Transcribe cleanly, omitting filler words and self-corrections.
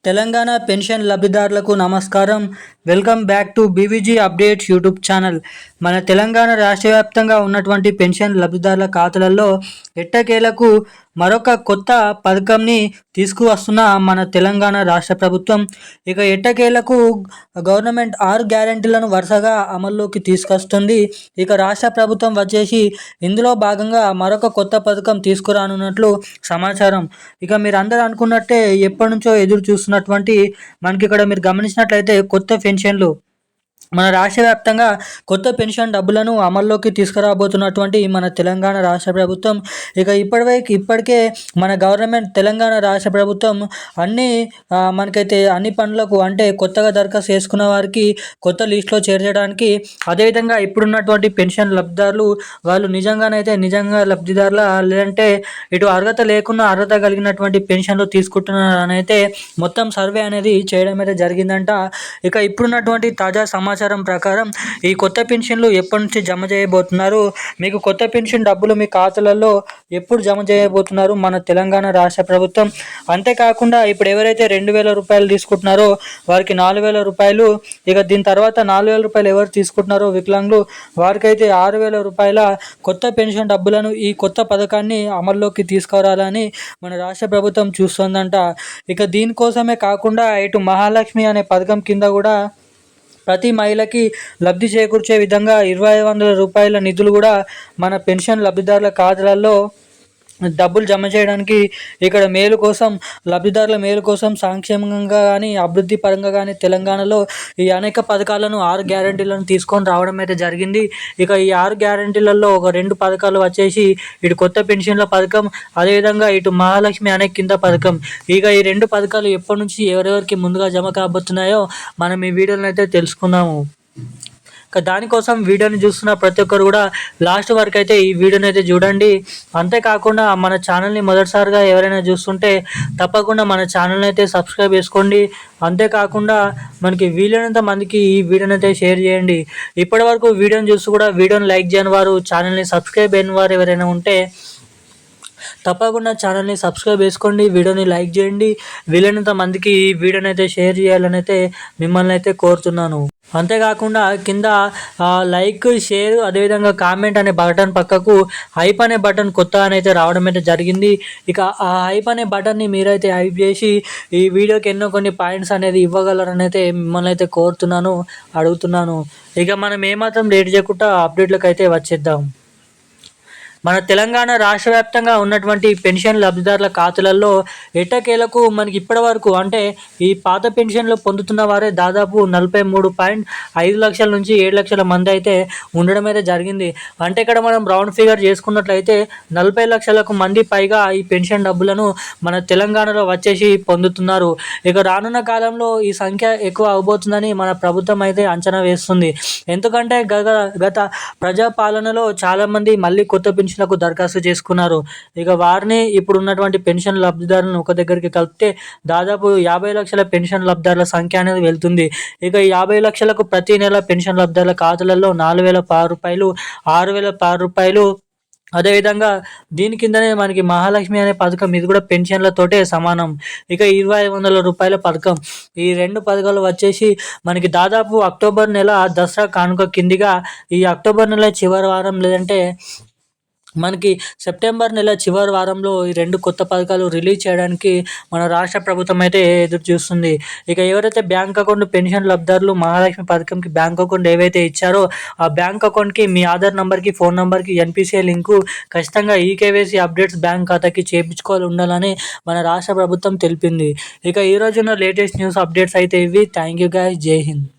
Telangana pension లబ్ధిదారులకు నమస్కారం. Welcome back to BVG updates YouTube channel. మన తెలంగాణ రాష్ట్ర వ్యాప్తంగా ఉన్నటువంటి పెన్షన్ లబ్ధిదారుల ఖాతాలలో ఎట్టకేలకు మరొక కొత్త పథకంని తీసుకువస్తున్న మన తెలంగాణ రాష్ట్ర ప్రభుత్వం. ఇక ఎట్టకేలకు గవర్నమెంట్ 6 గ్యారెంటీలను వరుసగా అమల్లోకి తీసుకొస్తుంది. ఇక రాష్ట్ర ప్రభుత్వం వచ్చేసి ఇందులో భాగంగా మరొక కొత్త పథకం తీసుకురానున్నట్లు సమాచారం. ఇక మీరు అందరూ అనుకున్నట్టే ఎప్పటి నుంచో ఎదురు చూస్తున్నటువంటి మనకి ఇక్కడ మీరు గమనించినట్లయితే కొత్త పెన్షన్లు మన రాష్ట్ర వ్యాప్తంగా కొత్త పెన్షన్ డబ్బులను అమల్లోకి తీసుకురాబోతున్నటువంటి మన తెలంగాణ రాష్ట్ర ప్రభుత్వం. ఇక ఇప్పటికే మన గవర్నమెంట్ తెలంగాణ రాష్ట్ర ప్రభుత్వం మనకైతే అన్ని పనులకు అంటే కొత్తగా దరఖాస్తు చేసుకున్న వారికి కొత్త లిస్టులో చేర్చడానికి, అదేవిధంగా ఇప్పుడున్నటువంటి పెన్షన్ లబ్ధిదారులు వాళ్ళు నిజంగా లబ్ధిదారుల లేదంటే ఇటు అర్హత లేకున్నా అర్హత కలిగినటువంటి పెన్షన్లు తీసుకుంటున్నారని అయితే మొత్తం సర్వే అనేది చేయడం అయితే జరిగిందంట. ఇక ఇప్పుడున్నటువంటి తాజా సమాచారం ప్రకారం ఈ కొత్త పెన్షన్లు ఎప్పటి నుంచి జమ చేయబోతున్నారు, మీకు కొత్త పెన్షన్ డబ్బులు మీ ఖాతాలలో ఎప్పుడు జమ చేయబోతున్నారు మన తెలంగాణ రాష్ట్ర ప్రభుత్వం. అంతేకాకుండా ఇప్పుడు ఎవరైతే 2,000 రూపాయలు తీసుకుంటున్నారో వారికి 4,000 రూపాయలు, ఇక దీని తర్వాత 4,000 రూపాయలు ఎవరు తీసుకుంటున్నారో వికలాంగులు వారికైతే 6,000 రూపాయల కొత్త పెన్షన్ డబ్బులను ఈ కొత్త పథకాన్ని అమల్లోకి తీసుకురావాలని మన రాష్ట్ర ప్రభుత్వం చూస్తుందంట. ఇక దీనికోసమే కాకుండా ఇటు మహాలక్ష్మి అనే పథకం కింద కూడా ప్రతి మహిళకి లబ్ధి చేకూర్చే విధంగా 2,500 రూపాయల నిధులు కూడా మన పెన్షన్ లబ్ధిదారుల ఖాతాలలో డబ్బులు జమ చేయడానికి ఇక్కడ లబ్ధిదారుల మేలు కోసం సంక్షేమంగా కానీ అభివృద్ధి పరంగా కానీ తెలంగాణలో ఈ అనేక పథకాలను 6 గ్యారెంటీలను తీసుకొని రావడం అయితే జరిగింది. ఇక ఈ 6 గ్యారెంటీలలో ఒక 2 పథకాలు వచ్చేసి ఇటు కొత్త పెన్షన్ల పథకం, అదేవిధంగా ఇటు మహాలక్ష్మి అనే కింద పథకం. ఇక ఈ 2 పథకాలు ఎప్పటి నుంచి ఎవరెవరికి ముందుగా జమ కాబోతున్నాయో మనం ఈ వీడియోలో అయితే తెలుసుకుందాము. దానికోసం వీడియోని చూస్తున్న ప్రతి ఒక్కరు కూడా లాస్ట్ వరకు అయితే ఈ వీడియోని అయితే చూడండి. అంతేకాకుండా మన ఛానల్ని మొదటిసారిగా ఎవరైనా చూస్తుంటే తప్పకుండా మన ఛానల్ని అయితే సబ్స్క్రైబ్ చేసుకోండి. అంతేకాకుండా మనకి వీలైనంత మందికి ఈ వీడియోని అయితే షేర్ చేయండి. ఇప్పటి వరకు వీడియోని చూస్తూ కూడా వీడియోని లైక్ చేయని వారు, ఛానల్ని సబ్స్క్రైబ్ అయిన వారు ఎవరైనా ఉంటే తప్పకుండా ఛానల్ని సబ్స్క్రైబ్ చేసుకోండి, వీడియోని లైక్ చేయండి. వీలైనంత మందికి ఈ వీడియోని అయితే షేర్ చేయాలని అయితే మిమ్మల్ని అయితే కోరుతున్నాను. అంతేకాకుండా కింద లైక్, షేర్, అదేవిధంగా కామెంట్ అనే బటన్ పక్కకు హైప్ అనే బటన్ కొత్త అని అయితే రావడం అయితే జరిగింది. ఇక ఆ హైప్ అనే బటన్ని మీరైతే హైప్ చేసి ఈ వీడియోకి కొన్ని పాయింట్స్ అనేది ఇవ్వగలరని అయితే మిమ్మల్ని అయితే అడుగుతున్నాను. ఇక మనం ఏమాత్రం లేట్ చేయకుండా అప్డేట్లకు అయితే వచ్చేద్దాం. మన తెలంగాణ రాష్ట్ర వ్యాప్తంగా ఉన్నటువంటి పెన్షన్ లబ్ధిదారుల ఖాతాలలో ఎట్టకేలకు మనకి ఇప్పటి వరకు అంటే ఈ పాత పెన్షన్లు పొందుతున్న వారే దాదాపు 43.5 లక్షల నుంచి 7 లక్షల మంది అయితే ఉండడం అయితే జరిగింది. అంటే ఇక్కడ మనం రౌండ్ ఫిగర్ చేసుకున్నట్లయితే 40 లక్షలకు మంది పైగా ఈ పెన్షన్ డబ్బులను మన తెలంగాణలో వచ్చేసి పొందుతున్నారు. ఇక రానున్న కాలంలో ఈ సంఖ్య ఎక్కువ అవబోతుందని మన ప్రభుత్వం అయితే అంచనా వేస్తుంది. ఎందుకంటే గత ప్రజాపాలనలో చాలామంది మళ్ళీ కొత్త పెన్షన్లకు దరఖాస్తు చేసుకున్నారు. ఇక వారిని ఇప్పుడు ఉన్నటువంటి పెన్షన్ లబ్ధిదారులను ఒక దగ్గరికి కలిపితే దాదాపు 50 లక్షల పెన్షన్ లబ్ధిదారుల సంఖ్య అనేది వెళ్తుంది. ఇక 50 లక్షలకు ప్రతి నెల పెన్షన్ లబ్ధిదారుల ఖాతాలలో 4,006 రూపాయలు, 6,006 రూపాయలు, అదేవిధంగా దీని కిందనే మనకి మహాలక్ష్మి అనే పథకం, ఇది కూడా పెన్షన్లతోటే సమానం. ఇక 2,500 రూపాయల పథకం. ఈ 2 పథకాలు వచ్చేసి మనకి దాదాపు అక్టోబర్ నెల దసరా కానుక కిందిగా ఈ అక్టోబర్ నెల చివరి వారం లేదంటే మనకి సెప్టెంబర్ నెల చివరి వారంలో ఈ 2 కొత్త పథకాలు రిలీజ్ చేయడానికి మన రాష్ట్ర ప్రభుత్వం అయితే ఎదురు చూస్తుంది. ఇక ఎవరైతే బ్యాంక్ అకౌంట్ పెన్షన్ లబ్ధిదారులు మహాలక్ష్మి పథకంకి బ్యాంక్ అకౌంట్ ఏవైతే ఇచ్చారో ఆ బ్యాంక్ అకౌంట్కి మీ ఆధార్ నెంబర్కి, ఫోన్ నెంబర్కి ఎన్పిసిఐ లింకు ఖచ్చితంగా ఈకేవైసీ అప్డేట్స్ బ్యాంక్ ఖాతాకి చేయించుకోవాలి ఉండాలని మన రాష్ట్ర ప్రభుత్వం తెలిపింది. ఇక ఈ రోజున లేటెస్ట్ న్యూస్ అప్డేట్స్ అయితే ఇవి. Thank you guys. జై హింద్.